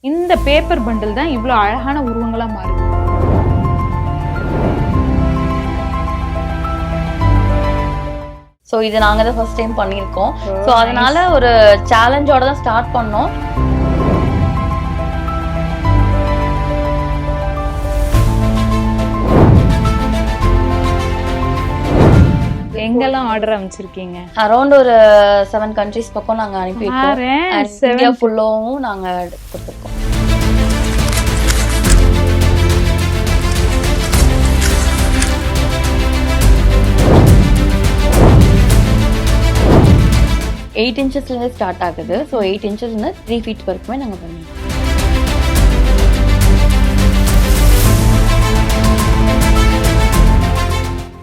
இந்த paper bundle தான் இவ்வளோ அழகான உருவங்களா மாறுது. ஸோ இது நாங்கள் தான் ஃபர்ஸ்ட் டைம் பண்ணியிருக்கோம். ஸோ அதனால ஒரு சேலஞ்சோட தான் ஸ்டார்ட் பண்ணோம். எங்கெல்லாம் ஆர்டர் அமைச்சிருக்கீங்க? அரௌண்ட் ஒரு 7 countries பக்கம் நாங்கள் அனுப்பியிருக்கோம். இந்தியா ஃபுல்லாவும் நாங்கள் கொடுத்துருக்கோம். எயிட் இன்ச்சஸ்லேருந்து ஸ்டார்ட் ஆகுது. ஸோ 8 inches 3 feet வரைக்குமே நாங்கள் பண்ணுவோம்.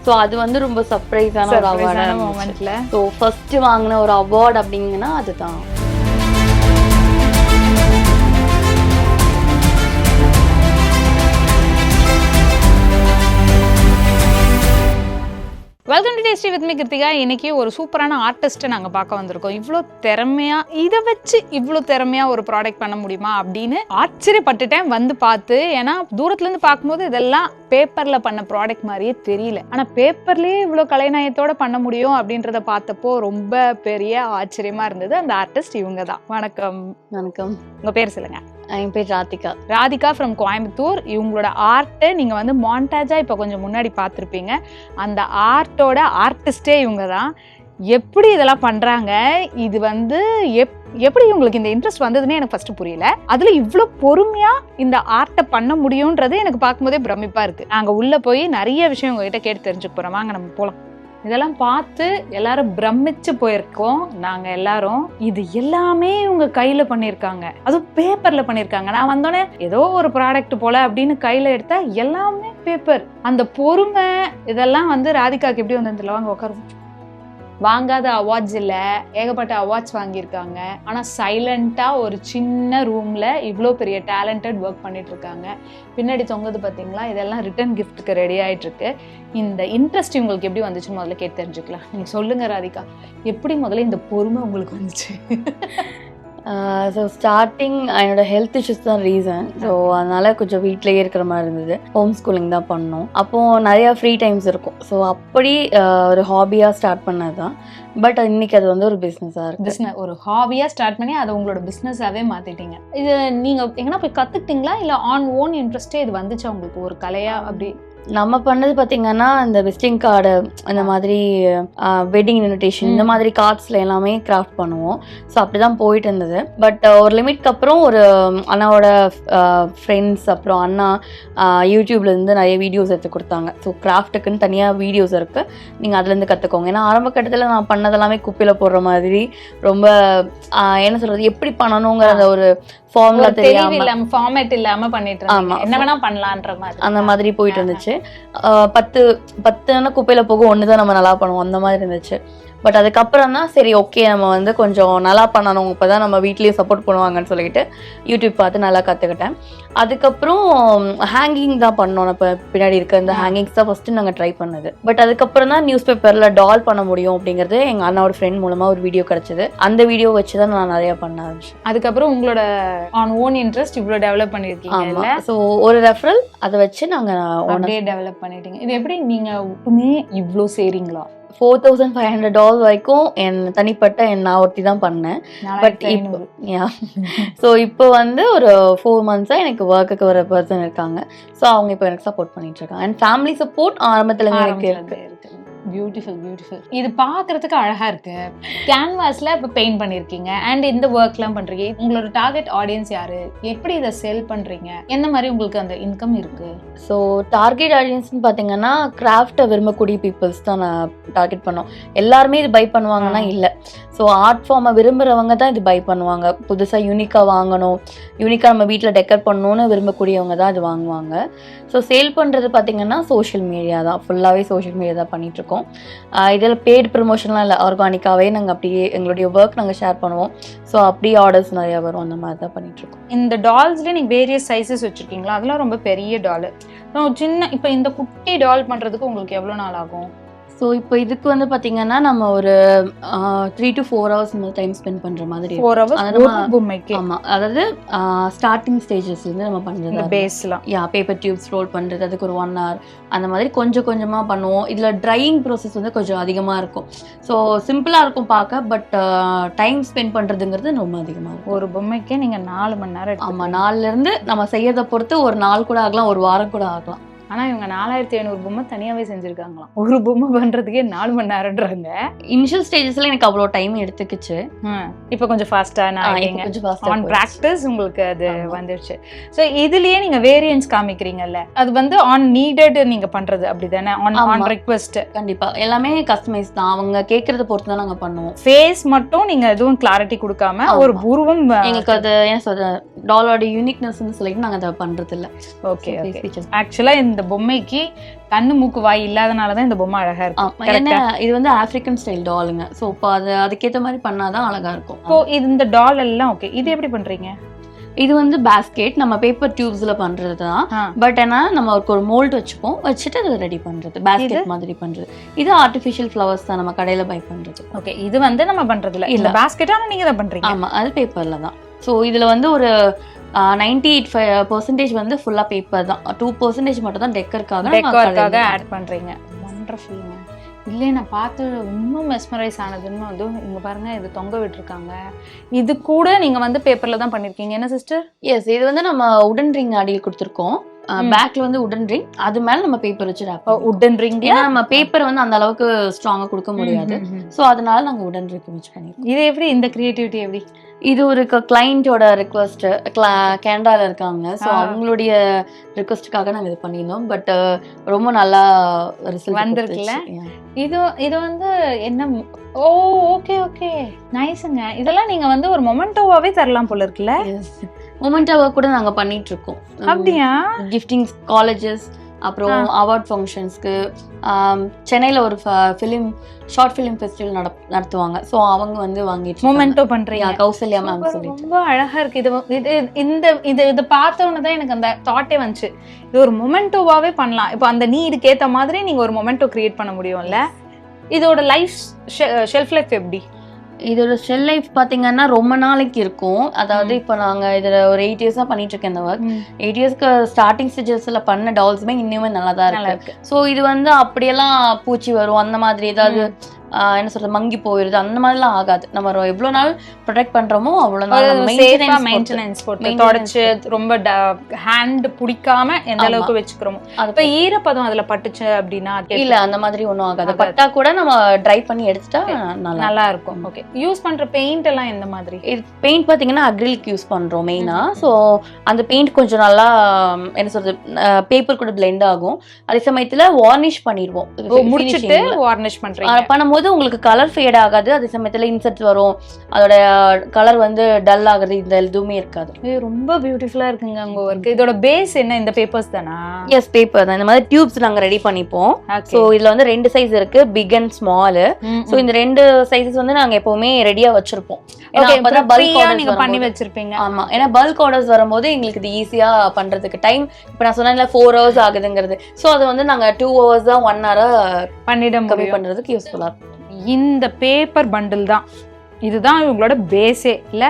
ஸோ அது வந்து ரொம்ப சர்ப்ரைஸான ஒரு அவார்டு. ஸோ ஃபர்ஸ்ட் வாங்கின ஒரு அவார்டு அப்படிங்கன்னா அதுதான். Welcome to tasty with me Kiruthika. இன்னைக்கு ஒரு சூப்பரான ஆர்டிஸ்ட்டை நாங்கள் பார்க்க வந்திருக்கோம். இவ்வளோ திறமையா, இதை வச்சு இவ்வளோ திறமையா ஒரு ப்ராடக்ட் பண்ண முடியுமா அப்படின்னு ஆச்சரியப்பட்டுட்டேன் வந்து பார்த்து. ஏன்னா தூரத்துலேருந்து பார்க்கும்போது இதெல்லாம் பேப்பரில் பண்ண ப்ராடக்ட் மாதிரியே தெரியல. ஆனால் பேப்பர்லேயே இவ்வளோ கலைநயத்தோட பண்ண முடியும் அப்படின்றத பார்த்தப்போ ரொம்ப பெரிய ஆச்சரியமா இருந்தது. அந்த ஆர்டிஸ்ட் இவங்க தான். வணக்கம். வணக்கம். உங்கள் பேர் சொல்லுங்க. என் பேர் ராதிகா. ராதிகா ஃப்ரம் கோயம்புத்தூர். இவங்களோட ஆர்ட்டை நீங்கள் வந்து மாண்டாஜாக இப்போ கொஞ்சம் முன்னாடி பார்த்துருப்பீங்க. அந்த ஆர்ட்டோட ஆர்டிஸ்டே இவங்க தான். எப்படி இதெல்லாம் பண்ணுறாங்க, இது வந்து எப்படி இவங்களுக்கு இந்த இன்ட்ரெஸ்ட் வந்ததுன்னே எனக்கு ஃபர்ஸ்ட் புரியல. அதில் இவ்வளோ பொறுமையாக இந்த ஆர்ட்டை பண்ண முடியுன்றது எனக்கு பார்க்கும்போதே பிரமிப்பாக இருக்குது. நாங்கள் உள்ளே போய் நிறைய விஷயம் உங்ககிட்ட கேட்டு தெரிஞ்சுக்க போகிறோம். வாங்க நம்ம போகலாம். இதெல்லாம் பார்த்து எல்லாரும் பிரமிச்சு போயிருக்கோம் நாங்கள் எல்லாரும். இது எல்லாமே இவங்க கையில் பண்ணியிருக்காங்க, அதுவும் பேப்பரில் பண்ணியிருக்காங்க. நான் வந்தோடனே ஏதோ ஒரு ப்ராடக்ட் போல அப்படின்னு கையில் எடுத்தா எல்லாமே பேப்பர். அந்த பொறுமை இதெல்லாம் வந்து ராதிகாக்கு எப்படி வந்ததில்ல. வாங்க உட்காருவோம். வாங்காத அவார்ட்ஸ் இல்லை, ஏகப்பட்ட அவார்ட்ஸ் வாங்கியிருக்காங்க. ஆனால் சைலண்ட்டாக ஒரு சின்ன ரூமில் இவ்வளோ பெரிய டேலண்டட் ஒர்க் பண்ணிட்டு இருக்காங்க. பின்னாடி தொங்குது பார்த்தீங்களா, இதெல்லாம் ரிட்டர்ன் கிஃப்ட்டுக்கு ரெடி ஆகிட்டுருக்கு. இந்த இன்ட்ரெஸ்ட் உங்களுக்கு எப்படி வந்துச்சுன்னு முதல்ல கேட்டு தெரிஞ்சுக்கலாம். நீங்கள் சொல்லுங்கள் ராதிகா, எப்படி முதல்ல இந்த பொறுமை உங்களுக்கு வந்துச்சு? ஸோ ஸ்டார்டிங் என்னோட ஹெல்த் இஷ்யூஸ் தான் ரீசன். ஸோ அதனால கொஞ்சம் வீட்டிலேயே இருக்கிற மாதிரி இருந்தது. ஹோம் ஸ்கூலிங் தான் பண்ணோம். அப்போது நிறையா ஃப்ரீ டைம்ஸ் இருக்கும். ஸோ அப்படி ஒரு ஹாபியாக ஸ்டார்ட் பண்ணது தான். பட் இன்னைக்கு அது வந்து ஒரு பிஸ்னஸாக இருக்குது. பிஸ்னஸ் ஒரு ஹாபியாக ஸ்டார்ட் பண்ணி அதை உங்களோட பிஸ்னஸாகவே மாற்றிட்டீங்க. இது நீங்கள் எங்கன்னா போய் கற்றுக்கிட்டீங்களா, இல்லை ஆன் ஓன் இன்ட்ரெஸ்ட்டே இது வந்துச்சா உங்களுக்கு ஒரு கலையாக? அப்படி நம்ம பண்ணது பார்த்தீங்கன்னா இந்த விசிட்டிங் கார்டு, இந்த மாதிரி வெட்டிங் இன்விடேஷன், இந்த மாதிரி கார்ட்ஸில் எல்லாமே கிராஃப்ட் பண்ணுவோம். ஸோ அப்படி தான் போயிட்டு இருந்தது. பட் ஒரு லிமிட்க்கு அப்புறம் ஒரு அண்ணாவோட ஃப்ரெண்ட்ஸ், அப்புறம் அண்ணா யூடியூப்லேருந்து நிறைய வீடியோஸ் எடுத்து கொடுத்தாங்க. ஸோ கிராஃப்ட்டுக்குன்னு தனியாக வீடியோஸ் இருக்குது, நீங்கள் அதுலேருந்து கற்றுக்கோங்க. ஏன்னா ஆரம்ப கட்டத்தில் நான் பண்ணதெல்லாமே குப்பையில் போடுற மாதிரி, ரொம்ப என்ன சொல்கிறது, எப்படி பண்ணணுங்கிற அந்த ஒரு ஃபார்முலா தெரியாம, ஃபார்மேட் இல்லாம பண்ணிட்டு இருக்காங்க. என்ன வேணா பண்ணலான்ற மாதிரி அந்த மாதிரி போயிட்டு இருந்துச்சு. 10 குப்பையில போகும், 1 தான் நம்ம நல்லா பண்ணுவோம், அந்த மாதிரி இருந்துச்சு. பட் அதுக்கப்புறம் தான் சரி ஓகே, நம்ம வந்து கொஞ்சம் நல்லா பண்ணணும், இப்போ தான் நம்ம வீட்லேயும் சப்போர்ட் பண்ணுவாங்கன்னு சொல்லிட்டு யூடியூப் பார்த்து நல்லா கற்றுக்கிட்டேன். அதுக்கப்புறம் ஹேங்கிங் தான் பண்ணோம். இப்போ பின்னாடி இருக்க இந்த ஹேங்கிங்ஸ் தான் ஃபஸ்ட்டு நாங்கள் ட்ரை பண்ணது. பட் அதுக்கப்புறம் தான் நியூஸ் பேப்பரில் டால் பண்ண முடியும் அப்படிங்கிறது எங்கள் அண்ணாவோட ஃப்ரெண்ட் மூலமாக ஒரு வீடியோ கிடச்சிது. அந்த வீடியோ வச்சு தான் நான் நிறையா பண்ண ஆரம்பிச்சேன். அதுக்கப்புறம் உங்களோட ஆன் ஓன் இன்ட்ரெஸ்ட் இவ்வளோ டெவலப் பண்ணியிருக்கீங்க. ஸோ ஒரு ரெஃபரல் அதை வச்சு நாங்கள் அப்படியே டெவலப் பண்ணிட்டீங்க. இது எப்படி நீங்கள் ஒட்டுமே இவ்வளோ செய்கிறீங்களா? $4,500 வரைக்கும் தனிப்பட்ட நான் ஒருத்தி தான் பண்ணேன். பட் ஸோ இப்போ வந்து ஒரு 4 months எனக்கு ஒர்க்குக்கு ஒரு பர்சன் இருக்காங்க. ஸோ அவங்க இப்போ எனக்கு சப்போர்ட் பண்ணிட்டு இருக்காங்க. அண்ட் ஃபேமிலி சப்போர்ட் ஆரம்பத்தில் எனக்கு இருக்கு. Beautiful beautiful. இது பார்க்கறதுக்கு அழகா இருக்கு. கேன்வாஸ்ல இப்போ பெயிண்ட் பண்ணிருக்கீங்க அண்ட் இந்த ஒர்க்லாம் பண்றீங்க. உங்களோட டார்கெட் ஆடியன்ஸ் யாரு, எப்படி இதை சேல் பண்றீங்க, எந்த மாதிரி உங்களுக்கு அந்த இன்கம் இருக்கு? ஸோ டார்கெட் ஆடியன்ஸ்னு பார்த்தீங்கன்னா கிராஃப்டை விரும்பக்கூடிய பீப்புள்ஸ் தான் நான் டார்கெட் பண்ணோம். எல்லாருமே இது பை பண்ணுவாங்கன்னா இல்லை. ஸோ ஆர்ட் ஃபார்மை விரும்புகிறவங்க தான் இது பை பண்ணுவாங்க. புதுசாக யூனிக்காக வாங்கணும், யூனிக்காக நம்ம வீட்டில் டெக்கர் பண்ணணும்னு விரும்பக்கூடியவங்க தான் இது வாங்குவாங்க. ஸோ சேல் பண்ணுறது பார்த்தீங்கன்னா சோஷியல் மீடியா தான், ஃபுல்லாகவே சோஷியல் மீடியா தான் பண்ணிகிட்ருக்கோம். இதில் பெய்டு ப்ரமோஷன்லாம் இல்லை, ஆர்கானிக்காகவே நாங்கள் அப்படியே எங்களுடைய ஒர்க் நாங்கள் ஷேர் பண்ணுவோம். ஸோ அப்படியே ஆர்டர்ஸ் நிறையா வரும், அந்த மாதிரி தான் பண்ணிகிட்ருக்கோம். இந்த டால்ஸ்லேயே நீங்கள் வேரியஸ் சைஸஸ் வச்சுருக்கீங்களா? அதெல்லாம் ரொம்ப பெரிய டால். சின்ன இப்போ இந்த குட்டி டால் பண்ணுறதுக்கு உங்களுக்கு எவ்வளோ நாள் ஆகும்? ஸோ இப்போ இதுக்கு வந்து பார்த்தீங்கன்னா நம்ம ஒரு 3 to 4 hours டைம் ஸ்பெண்ட் பண்ணுற மாதிரி 4 hours ஒரு பொம்மைக்கு. ஆமாம், அதாவது ஸ்டார்டிங் ஸ்டேஜஸ்லேருந்து நம்ம பண்ணுறது பேஸ்லாம் பேப்பர் டியூப்ஸ் ரோல் பண்ணுறது, அதுக்கு ஒரு 1 hour அந்த மாதிரி கொஞ்சம் கொஞ்சமாக பண்ணுவோம். இதில் ட்ரையிங் ப்ராசஸ் வந்து கொஞ்சம் அதிகமாக இருக்கும். ஸோ சிம்பிளாக இருக்கும் பார்க்க, பட் டைம் ஸ்பெண்ட் பண்ணுறதுங்கிறது ரொம்ப அதிகமாக இருக்கும். ஒரு பொம்மைக்கே நீங்கள் 4 மணி நேரம். ஆமாம், 4லேருந்து நம்ம செய்யறதை பொறுத்து ஒரு நாள் கூட ஆகலாம், ஒரு வாரம் கூட ஆகலாம். ஆனா இவங்க 4500 பொம்மை தனியாவே செஞ்சிருக்காங்களாம். ஒரு பொம்மை பண்றதுக்கே 4 மணி நேரம்ன்றாங்க. இனிஷியல் ஸ்டேஜஸ்ல எனக்கு அவ்வளோ டைம் எடுத்துக்கிச்சு. இப்போ கொஞ்சம் ஃபாஸ்டா ஆன் பிராக்டிஸ் உங்களுக்கு அது வந்துருச்சு. ஸோ இதுலயே நீங்க வேரியன்ஸ் காமிக்கிறீங்கல்ல, அது வந்து ஆன் நீடட் நீங்க பண்றது அப்படிதானே? On request. கண்டிப்பா எல்லாமே கஸ்டமைஸ் தான், அவங்க கேட்கறத பொறுத்து தான் நாங்க பண்ணுவோம். ஃபேஸ் மட்டும் நீங்க எதுவும் கிளாரிட்டி கொடுக்காம ஒரு உருவம் எங்களுக்கு அது என்ன சொல்ற டாலோட யூனிக்னஸ்னு சொல்லிட்டு நாங்க அதை பண்றது இல்ல. ஓகே, ஆக்சுவலா இந்த பொம்மைக்கு கண்ணு மூக்கு வாய் இல்லாதனாலதான் இந்த பொம்மை அழகா இருக்கு. இது வந்து ஆப்பிரிக்கன் ஸ்டைல் டாலுங்க. ஸோ இப்போ அது அதுக்கேற்ற மாதிரி பண்ணாதான் அழகா இருக்கும். இப்போ இந்த டால் எல்லாம் ஓகே, இது எப்படி பண்றீங்க? இது வந்து பேஸ்கெட் நம்ம பேப்பர் டியூப்ஸ்ல பண்றது தான். பட் ஏன்னா நம்ம ஒரு மோல்டு வச்சுப்போம், வச்சுட்டு அதை ரெடி பண்றது பேஸ்கெட் மாதிரி பண்றது. இது ஆர்டிஃபிஷியல் ஃப்ளவர்ஸ் தான் நம்ம கடையில பை பண்றது. ஓகே, இது வந்து நம்ம பண்றது இல்ல பேஸ்கெட், ஆனா நீங்க தான் பண்றீங்க. ஆமா, அது பேப்பர்ல தான். ஸோ இதுல வந்து ஒரு 98% வந்து ஃபுல்லா பேப்பர் தான், 2% மட்டும் தான் டெக்கருக்காக ஆட் பண்றீங்க. வண்டர்ஃபுல்ங்க. இல்லையே, நான் பார்த்து இன்னும் மெஸ்மரைஸ் ஆனதுன்னு வந்து இங்க பாருங்க, இது தொங்க விட்டுருக்காங்க. இது கூட நீங்க வந்து பேப்பர்ல தான் பண்ணிருக்கீங்க என்ன சிஸ்டர்? எஸ், இது வந்து நம்ம உடன் ரிங் அடியில் கொடுத்துருக்கோம். பேக்ல வந்து உடன் ரிங், அது மேல நம்ம பேப்பர் வச்சு உடன் ரிங். ஏன்னா நம்ம பேப்பர் வந்து அந்த அளவுக்கு ஸ்ட்ராங்கா கொடுக்க முடியாது. சோ அதனால நாங்க உடன் ரிங் யூஸ் பண்ணிருக்கோம். இது எப்படி இந்த கிரியேட்டிவிட்டி எப்படி? இது ஒரு கிளையண்டோட ரிக்வெஸ்ட், கேனடால இருக்காங்க. ஸோ அவங்களுடைய ரிக்வெஸ்ட்டுக்காக நாங்கள் இது பண்ணியிருந்தோம். பட் ரொம்ப நல்லா ரிசல்ட் வந்திருக்குல்ல. இது வந்து என்ன? ஓ ஓகே ஓகே, நைஸுங்க. இதெல்லாம் நீங்க வந்து ஒரு மொமெண்டோவாவே தரலாம் போல இருக்குல்ல. மொமெண்டோவா கூட நாங்க பண்ணிட்டு இருக்கோம். அப்படியா? கிஃப்டிங் காலேஜஸ், அப்புறம் அவார்ட் ஃபங்க்ஷன்ஸ்க்கு, சென்னையில் ஒரு ஷார்ட் ஃபிலிம் ஃபெஸ்டிவல் நடத்துவாங்க. ஸோ அவங்க வந்து வாங்கிட்டு மொமெண்டோ பண்றீங்க. கௌசல்யா மேம் சொல்லிட்டு ரொம்ப அழகா இருக்கு. இதை பார்த்தோன்னு தான் எனக்கு அந்த தாட்டே வந்துச்சு, இது ஒரு மொமெண்டோவாவே பண்ணலாம். இப்போ அந்த நீடுக்கு ஏற்ற மாதிரி நீங்க ஒரு மொமெண்டோ கிரியேட் பண்ண முடியும்ல. இதோட லைஃப் ஷெல்ஃப் லைஃப் எப்படி? இதோட ஷெல் லைஃப் பார்த்தீங்கன்னா ரொம்ப நாளைக்கு இருக்கும். அதாவது இப்போ நாங்கள் இதில் ஒரு 8 years பண்ணிட்டு இருக்கேன் இந்த ஒர்க். 8 yearsக்கு ஸ்டார்டிங் ஸ்டேஜஸ்ல பண்ண டால்ஸுமே இன்னுமே நல்லா தான் இருக்கு. ஸோ இது வந்து அப்படியெல்லாம் பூச்சி வரும் அந்த மாதிரி ஏதாவது என்ன சொல்றது மங்கி போயிருது அந்த மாதிரிலாம் ஆகாது. நம்ம எவ்வளவு நாள் ப்ரொடெக்ட் பண்றோமோ அவ்வளவு நாள் மெயின்டெனன்ஸ் போட்டு தொடச்சு ரொம்ப ஹேண்ட் பிடிக்காம எந்த அளவுக்கு வச்சுக்கிறோமோ. இப்ப ஈரப்பதம் அதுல பட்டுச்சு அப்படின்னா இல்ல அந்த மாதிரி ஒன்றும் ஆகாது. பட்டா கூட நம்ம ட்ரை பண்ணி எடுத்துட்டா நல்லா இருக்கும். ஓகே, யூஸ் பண்ற பெயிண்ட் எல்லாம் எந்த மாதிரி? இது பெயிண்ட் பாத்தீங்கன்னா அக்ரிலிக் யூஸ் பண்றோம் மெயினா. ஸோ அந்த பெயிண்ட் கொஞ்சம் நல்லா என்ன சொல்றது பேப்பர் கூட பிளெண்ட் ஆகும். அதே சமயத்துல வார்னிஷ் பண்ணிடுவோம். முடிச்சிட்டு வார்னிஷ் பண்ணும்போது உங்களுக்கு கலர் ஃபேட் ஆகாது. அதே சமயத்துல இன்செர்ட் வரும், அதோட கலர் வந்து டல் ஆகுறது இந்த எதுவுமே இருக்காது. ரொம்ப பியூட்டிஃபுல்லா இருக்குங்க உங்க ஒர்க். இதோட பேஸ் என்ன? இந்த பேப்பர்ஸ் தானா? எஸ், பேப்பர் தான். இந்த மாதிரி டியூப்ஸ் நாங்க ரெடி பண்ணிப்போம். சோ இதுல வந்து 2 சைஸ் இருக்கு, பிக் அண்ட் ஸ்மால். சோ இந்த 2 சைஸஸ் வந்து நாங்க எப்பவுமே ரெடியா வச்சிருப்போம். நீங்க பண்ணி வச்சிருப்பீங்க. ஆமா, ஏன்னா பல்க் ஆர்டர்ஸ் வரும்போது எங்களுக்கு இது ஈஸியா பண்றதுக்கு டைம். இப்ப நான் சொன்னேன்ல 4 hours ஆகுதுங்கிறது. சோ அது வந்து நாங்க 2 hours தான் 1 hour பண்றதுக்கு யூஸ்ஃபுல்லா இருக்கும். இந்த பேப்பர் பண்டில் தான், இதுதான் இவங்களோட பேஸே இல்ல.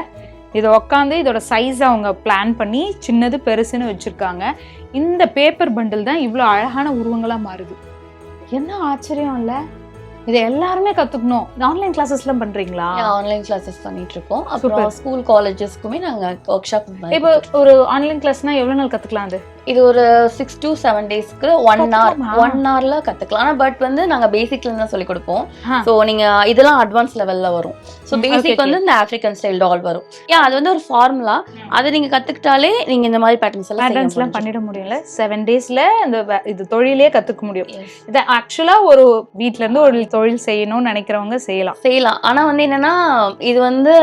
இதை உக்காந்து இதோட சைஸ் அவங்க பிளான் பண்ணி சின்னது பெருசுன்னு வச்சிருக்காங்க. இந்த பேப்பர் பண்டில் தான் இவ்வளோ அழகான உருவங்களா மாறுது. என்ன ஆச்சரியம் இல்ல? இதை எல்லாருமே கத்துக்கணும். ஆன்லைன் கிளாஸஸ்லாம் பண்றீங்களா? ஆன்லைன் கிளாஸஸ் பண்ணிட்டு இருக்கோம். அப்புறம் ஸ்கூல் காலேஜஸ்க்குமே நாங்க ஒர்க் ஷாப். இப்போ ஒரு ஆன்லைன் கிளாஸ்னா எவ்வளவு நாள் கத்துக்கலாம்? இது ஒரு 6 to 7 daysக்கு 1 hourல கத்துக்கலாம். ஆனா பட் வந்து நாங்க பேசிக்ல இருந்து தான் சொல்லி கொடுப்போம். சோ நீங்க இதெல்லாம் அட்வான்ஸ் லெவல்ல வரும். சோ பேசிக் வந்து இந்த ஆப்பிரிக்கன் ஸ்டைல் டால் வரும். அது வந்து ஒரு ஃபார்முலா. அதை நீங்க கத்துக்கிட்டாலே நீங்க இந்த மாதிரி பேட்டர்ன்ஸ் எல்லாம் பண்ணிட முடியல. 7 daysல இது தொழிலே கத்துக்க முடியும். இது ஆக்சுவலா ஒரு வீட்ல இருந்து ஒரு தொழில் செய்யணும்னு நினைக்கிறவங்க செய்யலாம். ஆனா வந்து என்னன்னா இது வந்து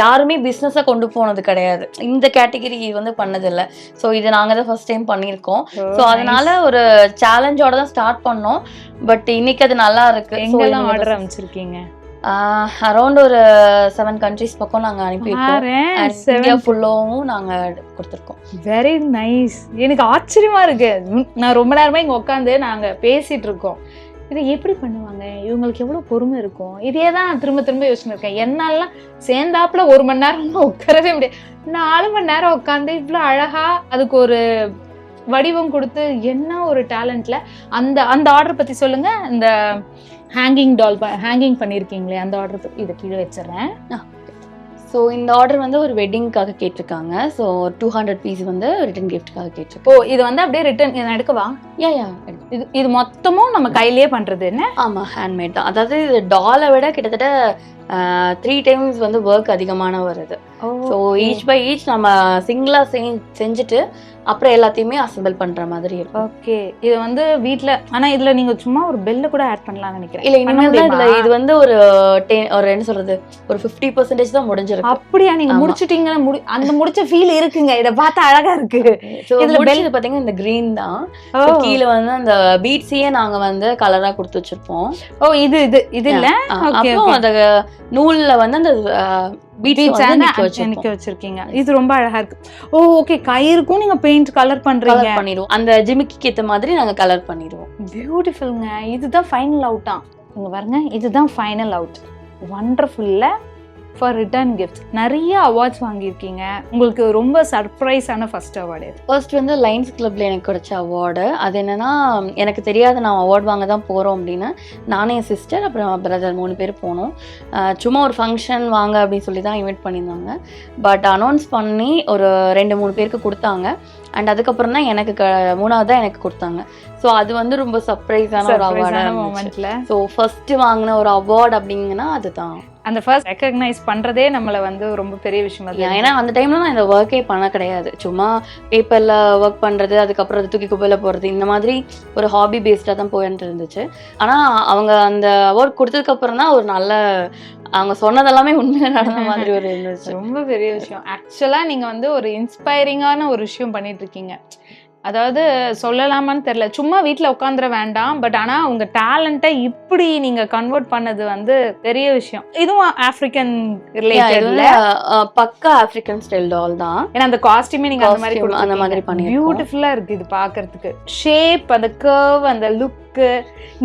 யாருமே பிசினஸா கொண்டு போனது கிடையாது. இந்த கேட்டகரி வந்து பண்ணது இல்ல. சோ இது நாங்க தான் ஃபர்ஸ்ட் டைம் பண்ணிருக்கோம். சோ அதனால ஒரு சேலஞ்சோட தான் ஸ்டார்ட் பண்ணோம். பட் இன்னைக்கு அது நல்லா இருக்கு. எங்கெல்லாம் ஆர்டர் அமைச்சிருக்கீங்க? அரௌண்ட் ஒரு 7 countries பக்கம் நாங்க அனுப்பியிருக்கோம். இந்தியா ஃபுல்லாவும் நாங்க கொடுத்துருக்கோம். Very nice. எனக்கு ஆச்சரியமா இருக்கு. நான் ரொம்ப நேரமா இங்க உட்காந்து நாங்க பேசிட்டு இருக்கோம். இதை எப்படி பண்ணுவாங்க? இவங்களுக்கு எவ்வளவு பொறுமை இருக்கும்? இதே தான் திரும்ப திரும்ப யோசனை இருக்கேன். என்னாலாம் சேர்ந்தாப்புல 1 மணி நேரம் உட்காரவே முடியாது. 4 மணி நேரம் உட்காந்து இவ்வளவு அழகா அதுக்கு ஒரு வடிவம் கொடுத்து, என்ன ஒரு டேலண்ட்ல அந்த அந்த ஆர்டர் பத்தி சொல்லுங்க. இந்த ஹேங்கிங் பண்ணிருக்கீங்களே அந்த ஆர்டர் இதை கீழே வச்சிடறேன். ஸோ இந்த ஆர்டர் வந்து ஒரு வெட்டிங்காக கேட்டிருக்காங்க. ஸோ 200 பீஸ் வந்து ரிட்டன் கிஃப்ட்காக கேட்டிருக்கோம். இது வந்து அப்படியே ரிட்டன் நான் எடுக்கவா? யா இது மொத்தமும் நம்ம கையிலேயே பண்றது என்ன? ஆமா, ஹேண்ட்மேட் தான். அதாவது இது டாலை விட கிட்டத்தட்ட 3 டைம்ஸ் வந்து ஒர்க் அதிகமான வருது. ஸோ ஈச் பை ஈச் நம்ம சிங்கிளா செஞ்சுட்டு அப்புறம் எல்லாத்தையுமே அசெம்பிள் பண்ற மாதிரி இருக்கும். ஓகே, இது வந்து வீட்ல ஆனா இதுல நீங்க சும்மா ஒரு பெல்ல கூட ஆட் பண்ணலாம்னு நினைக்கிறேன். இல்ல, இனிமேல் இதுல இது வந்து ஒரு என்ன சொல்றது, ஒரு 50% தான் முடிஞ்சிருக்கு. அப்படியா? நீங்க முடிச்சிட்டீங்க? அந்த முடிச்ச ஃபீல் இருக்குங்க. இத பார்த்தா அழகா இருக்கு. இதுல பெல் பாத்தீங்கன்னா இந்த கிரீன் தான். கீழ வந்து அந்த பீட்ஸையே நாங்க வந்து கலரா கொடுத்து வச்சிருப்போம். இது இல்ல. அப்புறம் அந்த நூல்ல வந்து அந்த நிக்க வச்சிருக்கீங்க. இது ரொம்ப அழகா இருக்கு. ஓகே, கயிறுக்கும் நீங்க பெயிண்ட் கலர் பண்ணிடுவோம். அந்த ஜிமிக்கிக்கு ஏத்த மாதிரி நாங்க கலர் பண்ணிடுவோம். பியூட்டிஃபுல்ங்க. இதுதான் ஃபைனல் அவுட்டா? இங்க பாருங்க, இதுதான் ஃபைனல் அவுட். வண்டர்ஃபுல்ல ஃபார் ரிட்டர்ன் கிஃப்ட். நிறைய அவார்ட்ஸ் வாங்கியிருக்கீங்க. உங்களுக்கு ரொம்ப சர்ப்ரைஸான ஃபர்ஸ்ட் அவார்டு? ஃபர்ஸ்ட் வந்து லைன்ஸ் கிளப்ல எனக்கு கிடைச்ச அவார்டு. அது என்னன்னா, எனக்கு தெரியாத நான் அவார்டு வாங்க தான் போறோம் அப்படின்னு நானே என் சிஸ்டர் அப்புறம் பிரதர் 3 பேர் போனோம். சும்மா ஒரு ஃபங்க்ஷன் வாங்க அப்படின்னு சொல்லி தான் இன்வைட் பண்ணியிருந்தாங்க. பட் அனௌன்ஸ் பண்ணி ஒரு 2-3 பேருக்கு கொடுத்தாங்க. அண்ட் அதுக்கப்புறம் தான் எனக்கு 3ஆவது தான் எனக்கு கொடுத்தாங்க. ஸோ அது வந்து ரொம்ப சர்ப்ரைஸான ஒரு அவார்டு. ஸோ ஃபர்ஸ்ட் வாங்கின ஒரு அவார்டு அப்படிங்கன்னா அதுதான். அந்த ஃபர்ஸ்ட் ரெகக்னைஸ் பண்றதே நம்மள வந்து ரொம்ப பெரிய விஷயம். ஏன்னா அந்த டைம்ல நான் இந்த ஒர்க்கே பண்ண கிடையாது. சும்மா பேப்பர்ல ஒர்க் பண்றது, அதுக்கப்புறம் அது தூக்கி குப்பையில போறது, இந்த மாதிரி ஒரு ஹாபி பேஸ்டா தான் போயிட்டு இருந்துச்சு. ஆனா அவங்க அந்த அவார்ட் கொடுத்ததுக்கு அப்புறம் தான் ஒரு நல்ல, அவங்க சொன்னதெல்லாமே உண்மையா நடந்த மாதிரி ஒரு இருந்துச்சு. ரொம்ப பெரிய விஷயம். ஆக்சுவலா நீங்க வந்து ஒரு இன்ஸ்பைரிங்கான ஒரு விஷயம் பண்ணிட்டு இருக்கீங்க. அதாவது சொல்லலாமான்னு தெரியல, சும்மா வீட்டில் உட்காந்துட வேண்டாம். பட் ஆனால் உங்கள் டேலண்ட்டை இப்படி நீங்கள் கன்வெர்ட் பண்ணது வந்து பெரிய விஷயம். இதுவும் ஆஃப்ரிக்கன் ரிலேட்டட்ல பக்கா ஆஃப்ரிக்கன் ஸ்டைல் டால் தான். ஏன்னா அந்த காஸ்டியூமே நீங்கள் அந்த மாதிரி பண்ணி பியூட்டிஃபுல்லாக இருக்குது இது பார்க்கறதுக்கு. ஷேப், அந்த கர்வ், அந்த லுக்,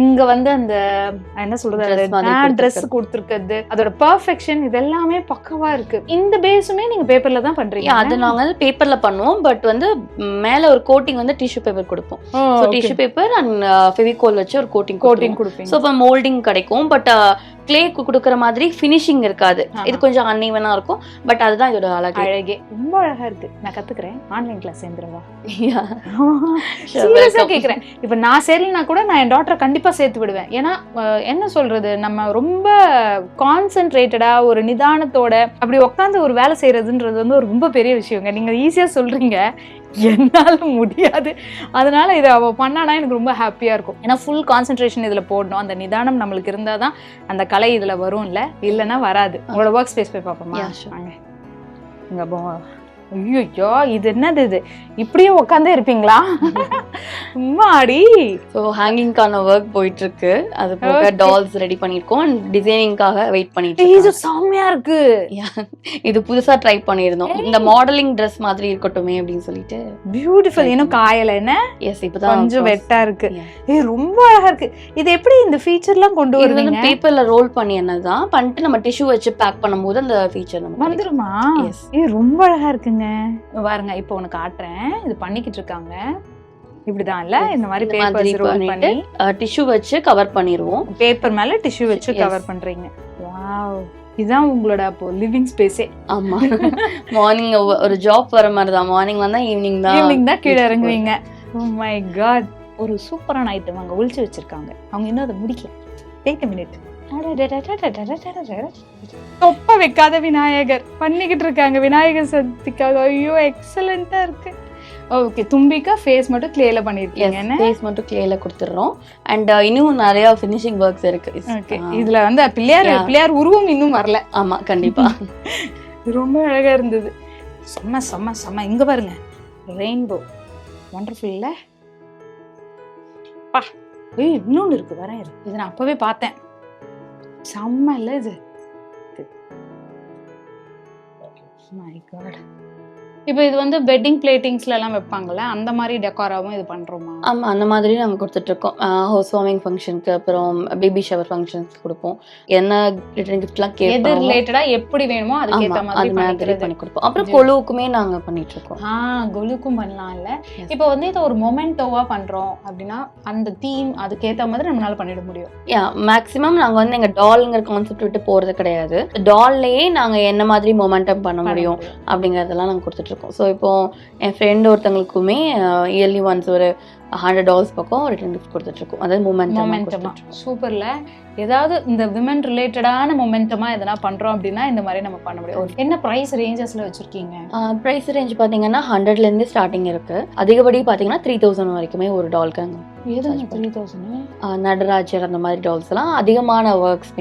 இங்க வந்து அந்த என்ன சொல்றது, ட்ரெஸ் கொடுத்துருக்கிறது, அதோட பெர்ஃபெக்ஷன், இதெல்லாமே பக்கவா இருக்கு. இந்த பேஸுமே நீங்க பேப்பர்ல தான் பண்றீங்க? அது நாங்க பேப்பர்ல பண்ணுவோம். பட் வந்து மேல ஒரு கோட்டிங் வந்து டிஷ்யூ பேப்பர் கொடுப்போம். So tissue paper and Fevicol வச்சு ஒரு கோட்டிங் கொடுப்பீங்க. சோ அப்ப மோல்டிங் கிடைக்கும். பட் கிளே கொடுக்குற மாதிரி ஃபினிஷிங் இருக்காது. இது கொஞ்சம் அன்ஈவனா இருக்கும். பட் அதுதான் இதோட அழகே. ரொம்ப அழகா இருக்கு. நான் கத்துக்கிறேன். Online class சேர்ந்துருவா? சீரியஸா கேக்குறேன். இப்ப நான் சேரலனா கூட நான் என் டாக்டரை கண்டிப்பா சேர்த்து விடுவேன். ஏன்னா என்ன சொல்றது, நம்ம ரொம்ப கான்சென்ட்ரேட்டடா ஒரு நிதானத்தோட அப்படி உட்காந்து ஒரு வேலை செய்யறதுன்றது வந்து ஒரு ரொம்ப பெரிய விஷயங்க. நீங்க ஈஸியா சொல்றீங்க, என்னால முடியாது. அதனால இதை அவ பண்ணானா எனக்கு ரொம்ப ஹாப்பியா இருக்கும். ஏன்னா ஃபுல் கான்சென்ட்ரேஷன் இதுல போடணும். அந்த நிதானம் நம்மளுக்கு இருந்தாதான் அந்த கலை இதுல வரும்ல, இல்லைன்னா வராது. உங்களோட ஒர்க் ஸ்பேஸ் போய் பார்ப்போமா? இங்க ஐயோ, இது என்னது, இது இப்படியே உட்காந்தே இருப்பீங்களா? மாடி. ஸோ ஹேங்கிங்கான ஒர்க் போயிட்டு இருக்கு. அது போக டால்ஸ் ரெடி பண்ணிருக்கோம். டிசைனிங்காக வெயிட் பண்ணிட்டு இருக்கோம். இது செம்மையா இருக்கு. இது புதுசா ட்ரை பண்ணிருந்தோம். இந்த மாடலிங் Dress மாதிரி இருக்கட்டுமே அப்படின்னு சொல்லிட்டு. பியூட்டிஃபுல். இன்னும் காயல என்ன? எஸ், இப்பதான் கொஞ்சம் வெட்டா இருக்கு. ரொம்ப அழகா இருக்கு. இது எப்படி இந்த ஃபீச்சர்லாம் கொண்டு வருவீங்க? பேப்பர்ல ரோல் பண்ணி என்னதான் பண்ணிட்டு நம்ம டிஷ்யூ வச்சு பேக் பண்ணும்போது அந்த ஃபீச்சர் நமக்கு வந்துருமா? இது ரொம்ப அழகா இருக்குங்க. பாருங்க, இப்போ உனக்கு காட்டுறேன். இது பண்ணிக்கிட்டு இருக்காங்க. இப்படிதான் இல்ல, இந்த மாதிரி பேப்பர் ரோல் பண்ணி டிஷ்யூ வச்சு கவர் பண்ணிடுவோம். பேப்பர் மேல டிஷ்யூ வச்சு கவர் பண்றீங்க. வாவ், இதுதான் உங்களோட அப்போ லிவிங் ஸ்பேஸே. ஆமா, மார்னிங் ஒரு ஜாப் வர மாதிரி தான். மார்னிங் வந்தா ஈவினிங் தான் கீழே இறங்குவீங்க. ஓ மை காட், ஒரு சூப்பரான ஐட்டம் அங்க ஒளிச்சு வச்சிருக்காங்க. அவங்க இன்னும் அதை முடிக்கல. Wait a minute. தொப்ப வைக்காத விநாயகர் பண்ணிக்கிட்டு இருக்காங்க விநாயகர் சதுர்த்திக்காக. ஐயோ, எக்ஸலண்டா இருக்கு. ஓகே, தும்பிக்கா ஃபேஸ் மட்டும் கிளேல பண்ணிருக்கீங்க. ஃபேஸ் மட்டும் கிளேல கொடுத்துறோம். அண்ட் இன்னும் நிறைய ஃபினிஷிங் ஒர்க்ஸ் இருக்கு. ஓகே, இதுல வந்து பிள்ளையார் உருவம் இன்னும் வரல. ஆமா, கண்டிப்பா. ரொம்ப அழகா இருந்தது. செம்ம செம்ம செம்ம. இங்க பாருங்க, ரெயின்போ. வண்டர்ஃபுல் இல்ல? பா, இன்னொன்னு இருக்கு, வரேன். இது நான் அப்பவே பார்த்தேன். செம்ம இல்ல இது? மை காட், இப்போ இது வந்து வெட்டிங் பிளேட்டிங்ஸ்ல எல்லாம் வைப்பாங்கல்ல, அந்த மாதிரி டெக்காராவும் இது பண்றோமா? ஆமா, அந்த மாதிரி நாங்க கொடுத்துட்ருக்கோம். ஹவுஸ் வார்மிங் ஃபங்க்ஷனுக்கு, அப்புறம் பேபி ஷவர் ஃபங்க்ஷன்ஸ்க்கு கொடுப்போம். என்ன ரிட்டர்ன் கிஃப்ட்லாம் எது கேட்பாங்களோ ரிலேட்டடா எப்படி வேணுமோ அதுக்கேத்த ஆமா, மாதிரி அது மாதிரி பண்ணிக்கிறது. பண்ணி கொடுப்போம். அப்புறம் கொலுவுக்குமே நாங்க பண்ணிட்டுருக்கோம். கொலுக்கும் பண்ணலாம்ல. Yes. இப்போ வந்து இதை ஒரு மொமெண்டோவா பண்றோம் அப்படின்னா அந்த தீம் அதுக்கேத்த மாதிரி நம்மளால பண்ணிட முடியும். மேக்ஸிமம் நாங்க வந்து எங்க டால்ங்கிற கான்செப்ட் விட்டு போறது கிடையாது. டால்லையே நாங்க என்ன மாதிரி மொமெண்டம் பண்ண முடியும் அப்படிங்கறதெல்லாம் நாங்க கொடுத்துட்ருக்கோம். ஸோ இப்போ என் ஃப்ரெண்ட் ஒருத்தங்களுக்குமே இயர்லி ஒன்ஸ் ஒரு $100 பக்கம் ரிட்டர்ன் கிஃப்ட் கொடுத்துட்ருக்கோம். அதாவது மொமெண்டமா. சூப்பர்ல. ஏதாவது இந்த விமன் ரிலேட்டடான மொமெண்டமா எதனா பண்றோம் அப்படின்னா இந்த மாதிரி நம்ம பண்ண முடியும். என்ன பிரைஸ் ரேஞ்சஸ்ல வச்சிருக்கீங்க? ப்ரைஸ் ரேஞ்ச் பார்த்தீங்கன்னா 100லேருந்து ஸ்டார்டிங் இருக்கு. அதிகப்படி பார்த்தீங்கன்னா 3000 வரைக்குமே ஒரு டால்க்காங்க. எதுங்க 3000? நடராஜர் அந்த மாதிரி டால்ஸ் எல்லாம் அதிகமான ஒர்க்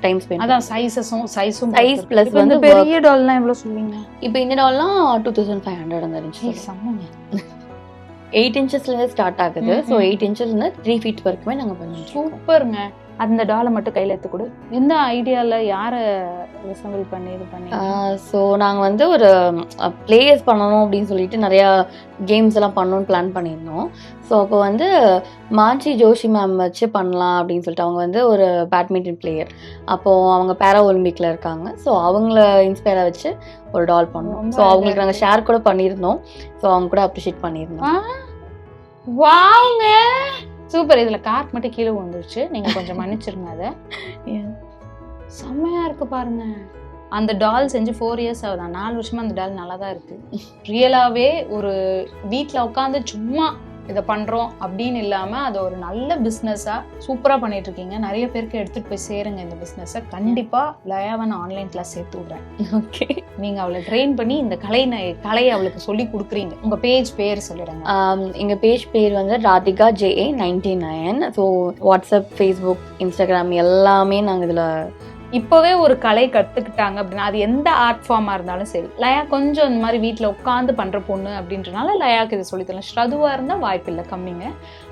டைம் ஸ்பெண்ட். அதான் சைஸும் சைஸ் பிளஸ் வந்து பெரிய டால்லாம் எவ்வளவு சொல்லுவீங்க? இப்போ இந்த டால்லாம் 2500 அந்த ரேஞ்ச். 8 இன்ச்சஸ்லேருந்து ஸ்டார்ட் ஆகுது. ஸோ 8 இன்ச்சஸ்லேருந்து 3 feet வரைக்குமே நாங்கள் பண்ணிட்டு. சூப்பருங்க. அந்த டாலை மட்டும் கையில் எடுத்து கொடு. எந்த ஐடியாவில் யாரை ரிசம்பிள் பண்ணி இது பண்ணி? ஸோ நாங்கள் வந்து ஒரு பிளேயர்ஸ் பண்ணணும் அப்படின்னு சொல்லிட்டு நிறையா கேம்ஸ் எல்லாம் பண்ணணும்னு பிளான் பண்ணியிருந்தோம். ஸோ அப்போ வந்து மான்சி ஜோஷி மேம் வச்சு பண்ணலாம் அப்படின்னு சொல்லிட்டு, அவங்க வந்து ஒரு பேட்மிண்டன் பிளேயர். அப்போது அவங்க பேரா ஒலிம்பிக்கில் இருக்காங்க. ஸோ அவங்கள இன்ஸ்பயராக வச்சு ஒரு டால் பண்ணோம். ஸோ அவங்களுக்கு நாங்கள் ஷேர் கூட பண்ணியிருந்தோம். ஸோ அவங்க கூட அப்ரிஷியேட் பண்ணியிருந்தோம். வாங்க, சூப்பர். இதுல கார்க் மட்டும் கீழே வந்துருச்சு, நீங்க கொஞ்சம் மன்னிச்சிருங்க. அதை செம்மையா இருக்கு பாருங்க. அந்த டால் செஞ்சு 4 years ஆகுதா? 4 வருஷமா அந்த டால் நல்லா தான் இருக்கு. ரியலாவே ஒரு வீட்டில் உட்காந்து சும்மா இதை பண்றோம் அப்படின்னு இல்லாம அதை ஒரு நல்ல பிஸ்னஸா சூப்பரா பண்ணிட்டு இருக்கீங்க. நிறைய பேருக்கு எடுத்துட்டு போய் சேருங்க இந்த பிஸ்னஸை. கண்டிப்பா லயாவை நான் ஆன்லைன் கிளாஸ் சேர்த்து விடுறேன். ஓகே, நீங்க அவளை ட்ரெயின் பண்ணி இந்த கலையை அவளுக்கு சொல்லி கொடுக்குறீங்க. உங்க பேஜ் பேர் சொல்லிடுங்க. எங்க பேஜ் பேர் வந்து Radhika JA99. So WhatsApp, Facebook, Instagram எல்லாமே நாங்கள் இதில் இப்போவே ஒரு கலை கற்றுக்கிட்டாங்க அப்படின்னா அது எந்த ஆர்ட் ஃபார்மாக இருந்தாலும் சரி. லயா கொஞ்சம் இந்த மாதிரி வீட்டில் உட்காந்து பண்ணுற பொண்ணு அப்படின்றனால லயாவுக்கு இதை சொல்லித்தரலாம். ஸ்ரதுவாக இருந்தால் வாய்ப்பில்லை, கம்மிங்க.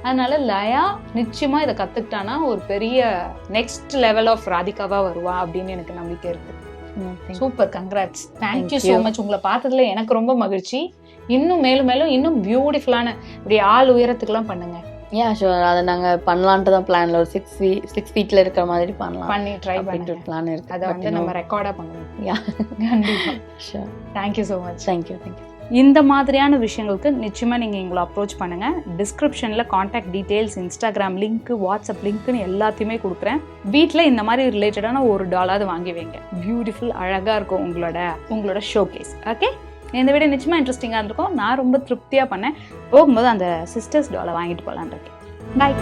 அதனால லயா நிச்சயமாக இதை கற்றுக்கிட்டானா ஒரு பெரிய நெக்ஸ்ட் லெவல் ஆஃப் ராதிகாவாக வருவா அப்படின்னு எனக்கு நம்பிக்கை இருக்குது. Super, congrats. Thank you so much. உங்களை பார்த்ததுல எனக்கு ரொம்ப மகிழ்ச்சி. இன்னும் மேலும் மேலும் இன்னும் பியூட்டிஃபுல்லான இப்படி ஆள் உயரத்துக்குலாம் பண்ணுங்க. ஷுவர். அதை நாங்கள் பண்ணலான்ட்டு தான் பிளான்ல ஒரு 6 feetல இருக்கிற மாதிரி பண்ணி ட்ரை பண்ணிட்டு பிளான் இருக்கு. அதை வந்து நம்ம ரெக்கார்டாக பண்ணுவோம். கண்டிப்பாக. Sure. Thank you so much. Thank you. இந்த மாதிரியான விஷயங்களுக்கு நிச்சயமாக நீங்கள் எங்களை அப்ரோச் பண்ணுங்கள். டிஸ்கிரிப்ஷனில் contact details, Instagram link, WhatsApp லிங்க்குன்னு எல்லாத்தையுமே கொடுக்குறேன். வீட்டில் இந்த மாதிரி ரிலேட்டடான ஒரு டாலாவது வாங்கி வைங்க. பியூட்டிஃபுல், அழகாக இருக்கும் உங்களோட ஷோகேஸ். ஓகே, இந்த வீடியோ நிச்சயமாக இன்ட்ரெஸ்டிங்காக இருந்திருக்கும். நான் ரொம்ப திருப்தியாக பண்ணேன். போகும்போது அந்த சிஸ்டர்ஸ் டாலை வாங்கிட்டு போகலான் இருக்கேன். பாய்.